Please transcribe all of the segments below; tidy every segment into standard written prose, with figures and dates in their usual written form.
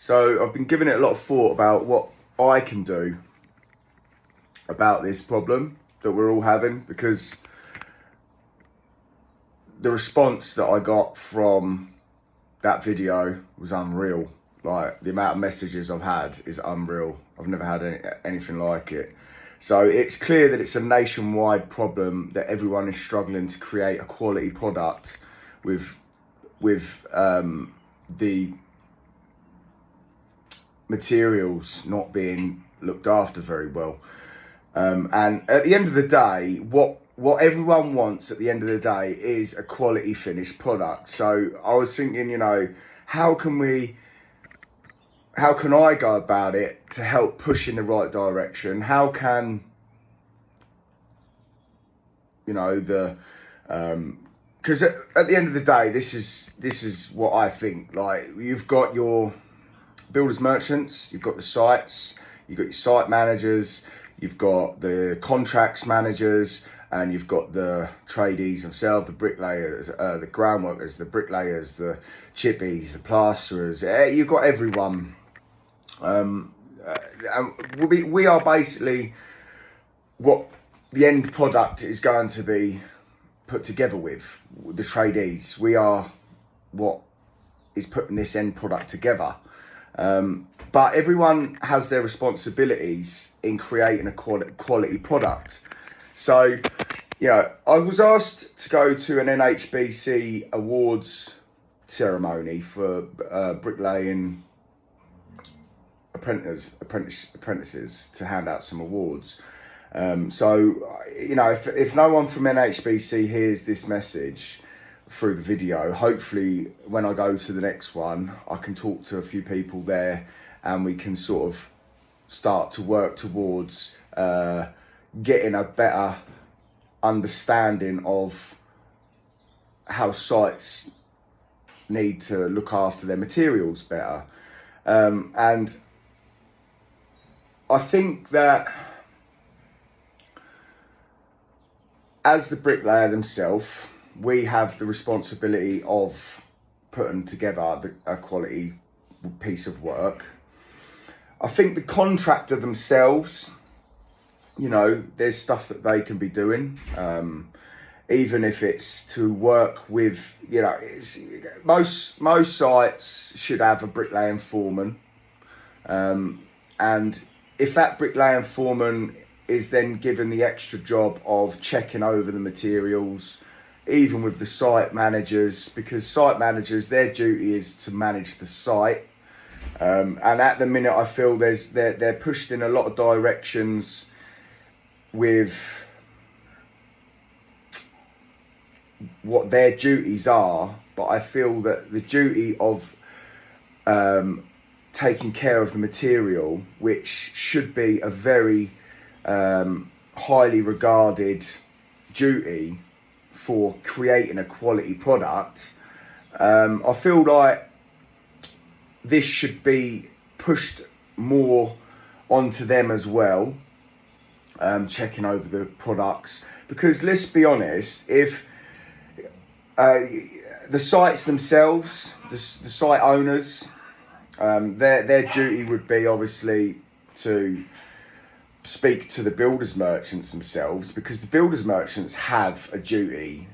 So I've been giving it a lot of thought about what I can do about this problem that we're all having, because the response that I got from that video was unreal. Like, the amount of messages I've had is unreal. I've never had anything like it. So it's clear that it's a nationwide problem, that everyone is struggling to create a quality product with the materials not being looked after very well. And at the end of the day, what everyone wants at the end of the day is a quality finished product. So I was thinking, how can I go about it to help push in the right direction? How can, because at the end of the day, this is what I think. Like, you've got your builders merchants, you've got the sites, you've got your site managers, you've got the contracts managers, and you've got the tradies themselves, the bricklayers, the groundworkers, the bricklayers, the chippies, the plasterers. You've got everyone. And we are basically what the end product is going to be put together with, the tradies. We are what is putting this end product together. But everyone has their responsibilities in creating a quality product. So, I was asked to go to an NHBC awards ceremony for bricklaying apprentices to hand out some awards. If no one from NHBC hears this message through the video, hopefully when I go to the next one, I can talk to a few people there, and we can sort of start to work towards getting a better understanding of how sites need to look after their materials better. And I think that as the bricklayer themselves, we have the responsibility of putting together a quality piece of work. I think the contractor themselves, there's stuff that they can be doing, even if it's to work with, most sites should have a bricklaying foreman, and if that bricklaying foreman is then given the extra job of checking over the materials, even with the site managers, because site managers, their duty is to manage the site. And at the minute, I feel they're pushed in a lot of directions with what their duties are, but I feel that the duty of taking care of the material, which should be a very highly regarded duty for creating a quality product, I feel like this should be pushed more onto them as well, checking over the products. Because let's be honest, if the sites themselves, the site owners, their duty would be obviously to speak to the builders merchants themselves, because the builders merchants have a duty.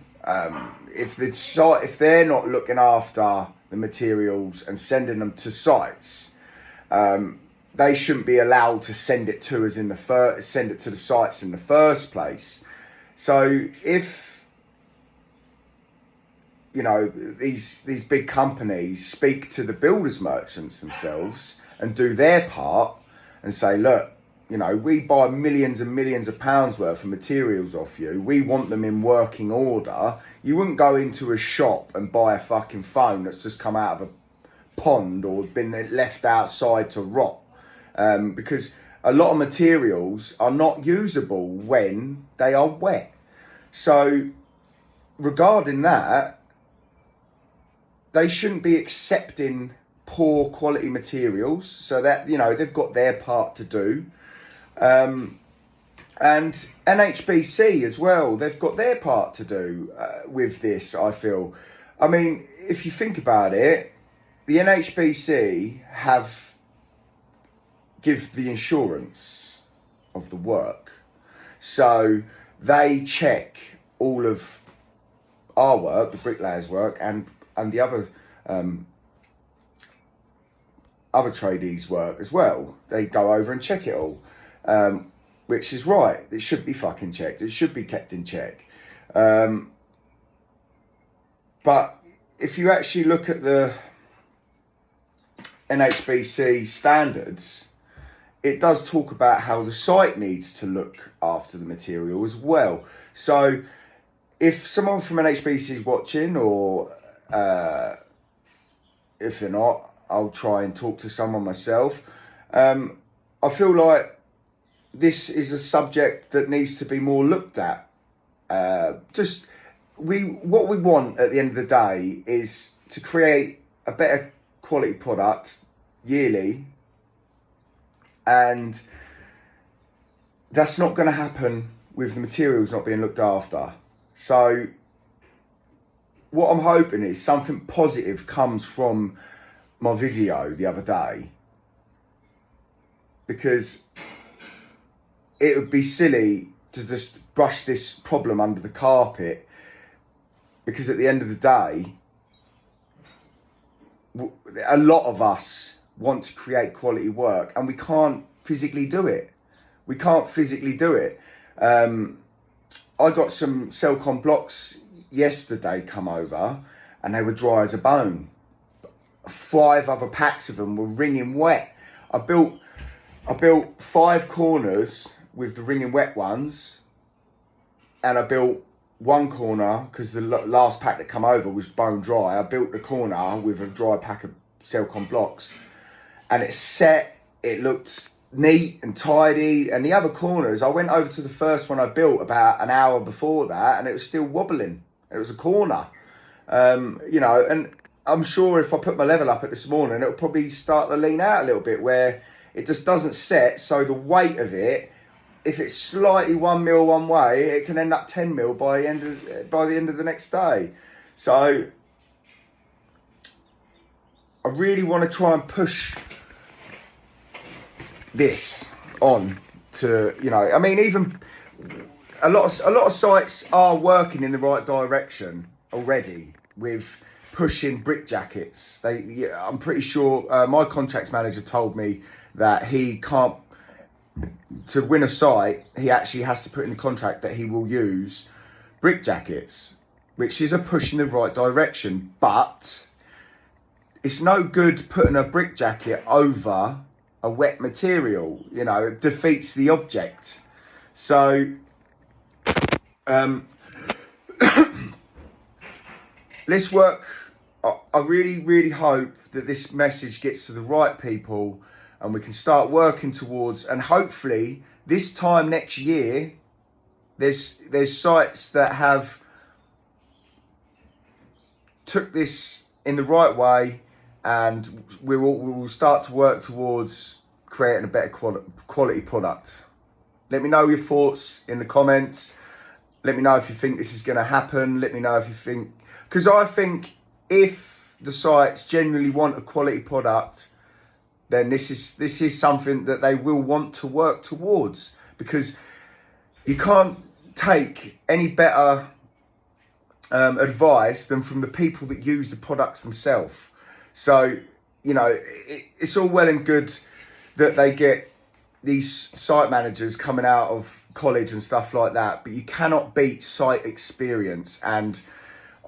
If they're not looking after the materials and sending them to sites, they shouldn't be allowed to send it to us send it to the sites in the first place. So if these big companies speak to the builders merchants themselves and do their part and say, look, we buy millions and millions of pounds worth of materials off you. We want them in working order. You wouldn't go into a shop and buy a fucking phone that's just come out of a pond or been left outside to rot. Because a lot of materials are not usable when they are wet. So regarding that, they shouldn't be accepting poor quality materials. So that, they've got their part to do. And NHBC as well, they've got their part to do with this, I feel. I mean, if you think about it, the NHBC give the insurance of the work. So they check all of our work, the bricklayers' work, and the other tradies' work as well. They go over and check it all, which is right. It should be fucking checked. It should be kept in check. But if you actually look at the NHBC standards, it does talk about how the site needs to look after the material as well. So if someone from NHBC is watching, or if they're not, I'll try and talk to someone myself. I feel like this is a subject that needs to be more looked at. What we want at the end of the day is to create a better quality product yearly, and that's not going to happen with the materials not being looked after. So what I'm hoping is something positive comes from my video the other day, because it would be silly to just brush this problem under the carpet, because at the end of the day, a lot of us want to create quality work, and we can't physically do it. I got some Celcon blocks yesterday come over, and they were dry as a bone. 5 other packs of them were wringing wet. I built 5 corners with the wringing wet ones, and I built one corner because the last pack that come over was bone dry. I built the corner with a dry pack of Celcon blocks, and it set. It looked neat and tidy. And the other corners, I went over to the first one I built about an hour before that, and it was still wobbling. It was a corner, and I'm sure if I put my level up at this morning, it'll probably start to lean out a little bit, where it just doesn't set. So the weight of it, if it's slightly 1 mil one way, it can end up 10 mil by the end of the next day. So I really want to try and push this on to, I mean, even a lot of sites are working in the right direction already with pushing brick jackets. I'm pretty sure my contracts manager told me that he can't, to win a site, he actually has to put in the contract that he will use brick jackets, which is a push in the right direction. But it's no good putting a brick jacket over a wet material. It defeats the object. So let's work. I really, really hope that this message gets to the right people, and we can start working towards, and hopefully this time next year, there's sites that have took this in the right way, and we will start to work towards creating a better quality product. Let me know your thoughts in the comments. Let me know if you think this is going to happen. Let me know if you think, because I think if the sites genuinely want a quality product, then this is something that they will want to work towards, because you can't take any better advice than from the people that use the products themselves. So, it's all well and good that they get these site managers coming out of college and stuff like that, but you cannot beat site experience. And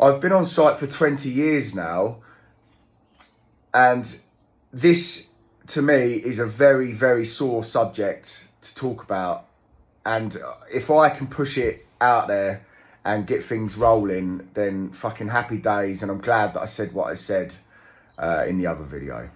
I've been on site for 20 years now, and this, to me, is a very, very sore subject to talk about. And if I can push it out there and get things rolling, then fucking happy days. And I'm glad that I said what I said in the other video.